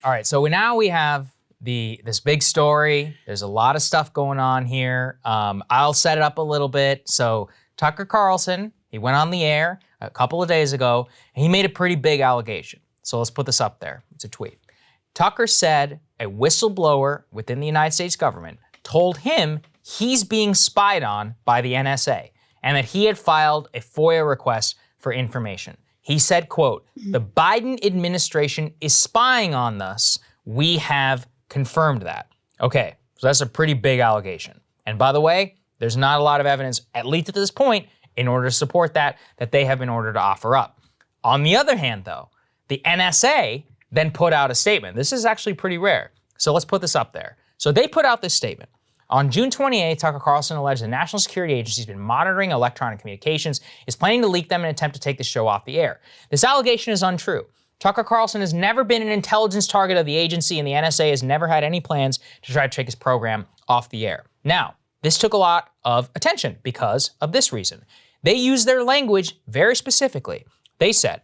All right, so now we have this big story. There's a lot of stuff going on here. I'll set it up a little bit. So Tucker Carlson, he went on the air a couple of days ago, and he made a pretty big allegation. So let's put this up there. It's a tweet. Tucker said a whistleblower within the United States government told him he's being spied on by the NSA and that he had filed a FOIA request for information. He said, quote, "The Biden administration is spying on us. We have confirmed that." Okay, so that's a pretty big allegation. And by the way, there's not a lot of evidence, at least at this point, in order to support that they have been ordered to offer up. On the other hand, though, the NSA then put out a statement. This is actually pretty rare. So let's put this up there. So they put out this statement. On June 28th, Tucker Carlson alleged the National Security Agency has been monitoring electronic communications, is planning to leak them in an attempt to take the show off the air. This allegation is untrue. Tucker Carlson has never been an intelligence target of the agency, and the NSA has never had any plans to try to take his program off the air. Now, this took a lot of attention because of this reason. They used their language very specifically. They said,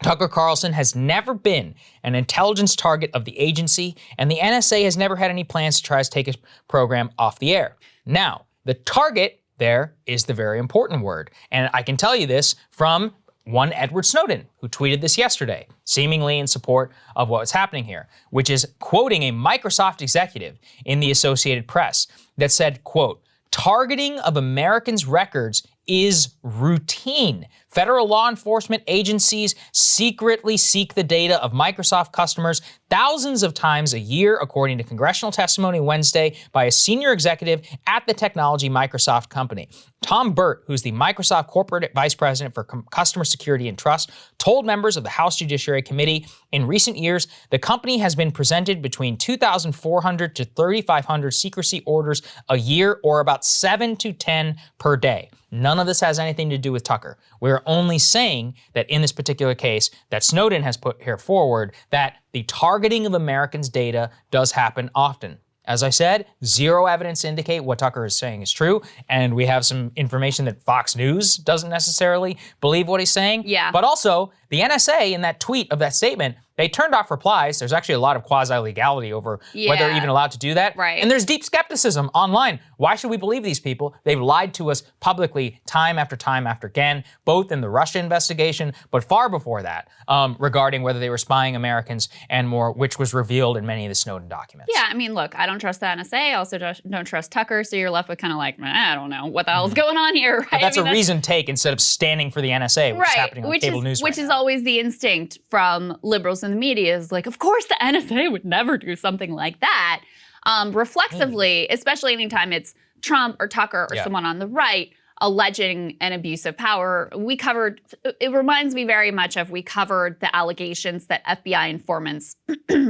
Tucker Carlson has never been an intelligence target of the agency, and the NSA has never had any plans to try to take his program off the air. Now, the target there is the very important word, and I can tell you this from one Edward Snowden, who tweeted this yesterday, seemingly in support of what's happening here, which is quoting a Microsoft executive in the Associated Press that said, quote, "Targeting of Americans' records is routine. Federal law enforcement agencies secretly seek the data of Microsoft customers thousands of times a year, according to congressional testimony Wednesday by a senior executive at the technology Microsoft company. Tom Burt, who's the Microsoft corporate vice president for customer security and trust, told members of the House Judiciary Committee in recent years, the company has been presented between 2,400 to 3,500 secrecy orders a year, or about 7 to 10 per day. None of this has anything to do with Tucker. We're only saying that in this particular case that Snowden has put here forward, that the targeting of Americans' data does happen often. As I said, zero evidence to indicate what Tucker is saying is true, and we have some information that Fox News doesn't necessarily believe what he's saying. Yeah. But also, the NSA in that tweet of that statement, they turned off replies. There's actually a lot of quasi-legality over whether they're even allowed to do that. Right. And there's deep skepticism online. Why should we believe these people? They've lied to us publicly time after again, both in the Russia investigation, but far before that, regarding whether they were spying Americans and more, which was revealed in many of the Snowden documents. Yeah, I mean, look, I don't trust the NSA. I also don't trust Tucker, so you're left with kind of like, I don't know what the hell's going on here, right? But that's a reason take instead of standing for the NSA, which is happening on cable news Which is always the instinct from liberals in the media, is like, of course the NSA would never do something like that. Reflexively, especially anytime it's Trump or Tucker or someone on the right alleging an abuse of power. It reminds me very much of, we covered the allegations that FBI informants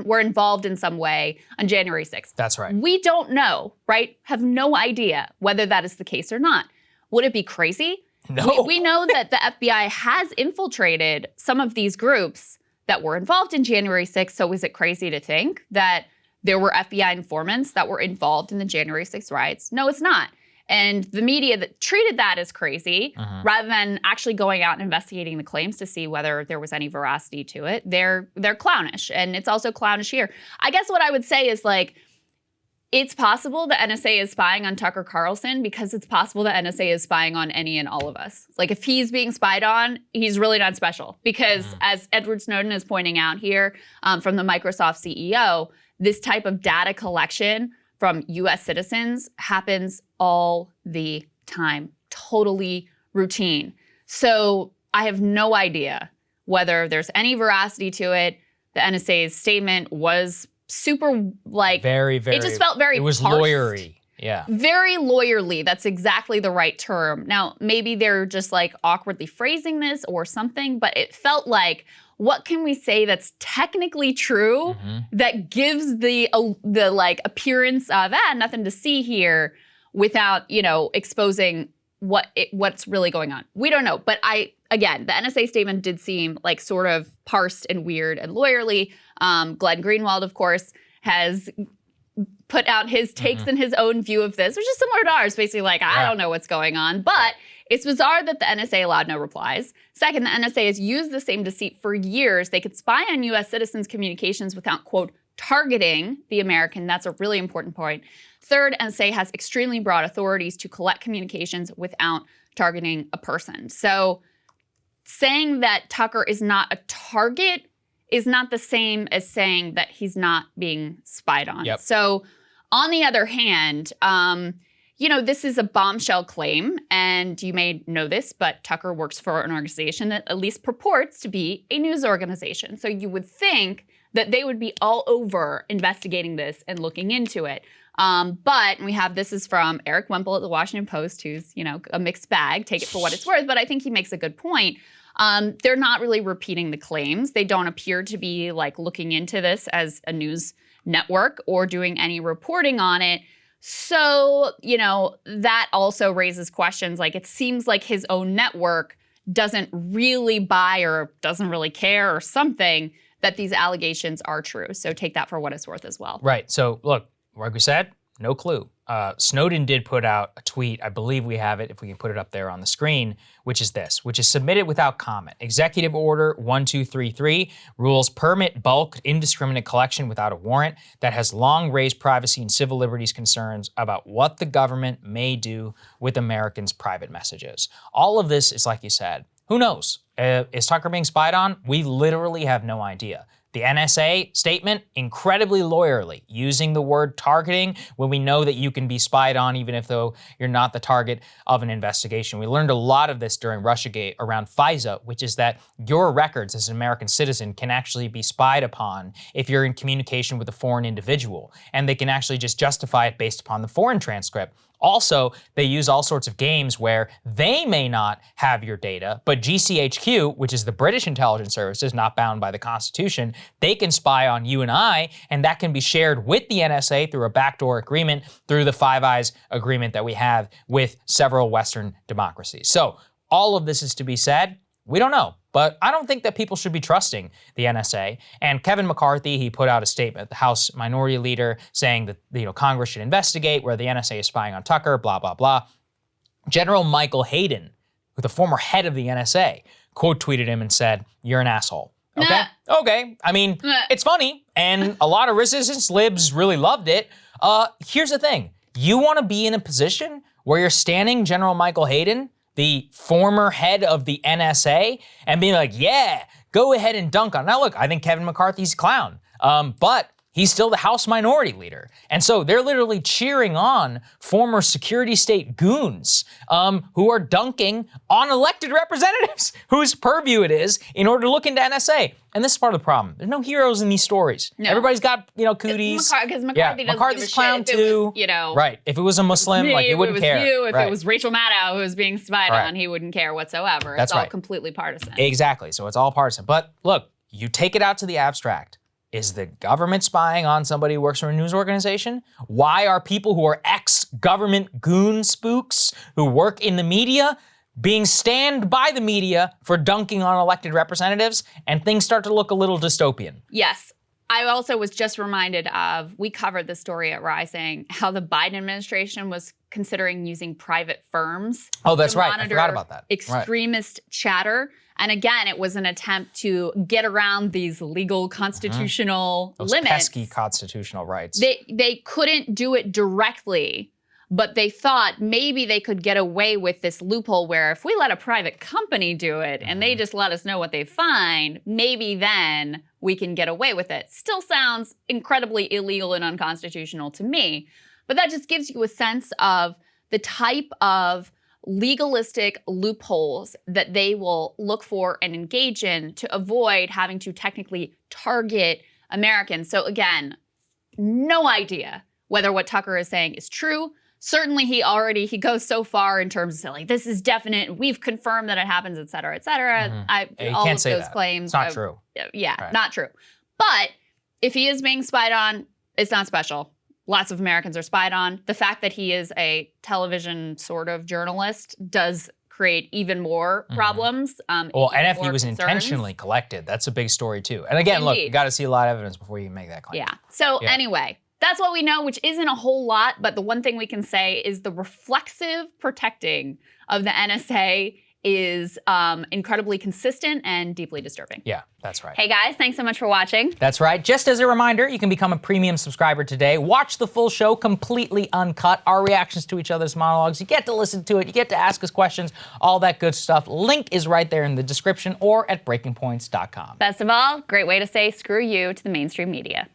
were involved in some way on January 6th. That's right. We don't know, right? Have no idea whether that is the case or not. Would it be crazy? No. We know that the FBI has infiltrated some of these groups that were involved in January 6th, so is it crazy to think that there were FBI informants that were involved in the January 6th riots? No, it's not. And the media that treated that as crazy, rather than actually going out and investigating the claims to see whether there was any veracity to it, they're clownish. And it's also clownish here. I guess what I would say is, like, it's possible the NSA is spying on Tucker Carlson because it's possible the NSA is spying on any and all of us. Like, if he's being spied on, he's really not special. Because as Edward Snowden is pointing out here from the Microsoft CEO, this type of data collection from US citizens happens all the time. Totally routine. So I have no idea whether there's any veracity to it. The NSA's statement was super, like, very, it just felt very it was parsed. lawyery. Yeah. Very lawyerly. That's exactly the right term. Now, maybe they're just like awkwardly phrasing this or something, but it felt like, what can we say that's technically true that gives the like appearance of nothing to see here, without, you know, exposing what's really going on? We don't know. But again, the NSA statement did seem like sort of parsed and weird and lawyerly. Glenn Greenwald, of course, has put out his takes and his own view of this, which is similar to ours, basically like, I don't know what's going on. But It's bizarre that the NSA allowed no replies. Second, the NSA has used the same deceit for years. They could spy on US citizens' communications without, quote, targeting the American. That's a really important point. Third, NSA has extremely broad authorities to collect communications without targeting a person. So saying that Tucker is not a target is not the same as saying that he's not being spied on. Yep. So on the other hand, this is a bombshell claim, and you may know this, but Tucker works for an organization that at least purports to be a news organization. So you would think that they would be all over investigating this and looking into it. But this is from Eric Wemple at the Washington Post, who's, a mixed bag, take it for what it's worth, but I think he makes a good point. They're not really repeating the claims. They don't appear to be looking into this as a news network or doing any reporting on it. So, that also raises questions. It seems like his own network doesn't really buy or doesn't really care or something that these allegations are true. So take that for what it's worth as well. Right. So look, like we said, no clue. Snowden did put out a tweet. I believe we have it, if we can put it up there on the screen, which is submitted without comment. Executive Order 1233 rules permit bulk indiscriminate collection without a warrant that has long raised privacy and civil liberties concerns about what the government may do with Americans' private messages. All of this is, like you said, who knows? Is Tucker being spied on? We literally have no idea. The NSA statement, incredibly lawyerly, using the word targeting when we know that you can be spied on even if though you're not the target of an investigation. We learned a lot of this during Russiagate around FISA, which is that your records as an American citizen can actually be spied upon if you're in communication with a foreign individual, and they can actually just justify it based upon the foreign transcript. Also, they use all sorts of games where they may not have your data, but GCHQ, which is the British intelligence services, not bound by the Constitution, they can spy on you and I, and that can be shared with the NSA through a backdoor agreement, through the Five Eyes agreement that we have with several Western democracies. So all of this is to be said. We don't know, but I don't think that people should be trusting the NSA. And Kevin McCarthy, he put out a statement, the House Minority Leader, saying that Congress should investigate where the NSA is spying on Tucker, blah, blah, blah. General Michael Hayden, the former head of the NSA, quote tweeted him and said, "You're an asshole." Okay? Okay. I mean, it's funny, and a lot of resistance libs really loved it. Here's the thing. You want to be in a position where you're standing General Michael Hayden, the former head of the NSA, and being like, yeah, go ahead and dunk on. Now look, I think Kevin McCarthy's a clown, but he's still the House Minority Leader. And so they're literally cheering on former security state goons who are dunking on elected representatives whose purview it is in order to look into NSA. And this is part of the problem. There's no heroes in these stories. No. Everybody's got, cooties. Because McCarthy doesn't McCarthy's give a clown shit. too. If it was, right. If it was a Muslim, he wouldn't care. If it was Rachel Maddow who was being spied on, he wouldn't care whatsoever. That's it's all completely partisan. Exactly. So it's all partisan. But look, you take it out to the abstract. Is the government spying on somebody who works for a news organization? Why are people who are ex-government goon spooks who work in the media being stand by the media for dunking on elected representatives? And things start to look a little dystopian. Yes. I also was just reminded of, we covered the story at Rising, how the Biden administration was considering using private firms. Oh, that's right. I forgot about that. Extremist chatter. And again, it was an attempt to get around these legal constitutional Those limits. Pesky constitutional rights. They couldn't do it directly, but they thought maybe they could get away with this loophole where if we let a private company do it and they just let us know what they find, maybe then we can get away with it. Still sounds incredibly illegal and unconstitutional to me, but that just gives you a sense of the type of legalistic loopholes that they will look for and engage in to avoid having to technically target Americans. So again, no idea whether what Tucker is saying is true. Certainly he goes so far in terms of saying, this is definite, we've confirmed that it happens, et cetera, et cetera. All of those claims. It's not true. Yeah, right. Not true. But if he is being spied on, it's not special. Lots of Americans are spied on. The fact that he is a television sort of journalist does create even more problems. And if he was intentionally collected, that's a big story too. And again, look, you got to see a lot of evidence before you can make that claim. Yeah. So anyway, That's what we know, which isn't a whole lot, but the one thing we can say is the reflexive protecting of the NSA is incredibly consistent and deeply disturbing. Yeah, that's right. Hey guys, thanks so much for watching. That's right. Just as a reminder, you can become a premium subscriber today. Watch the full show completely uncut, our reactions to each other's monologues. You get to listen to it, you get to ask us questions, all that good stuff. Link is right there in the description or at breakingpoints.com. Best of all, great way to say screw you to the mainstream media.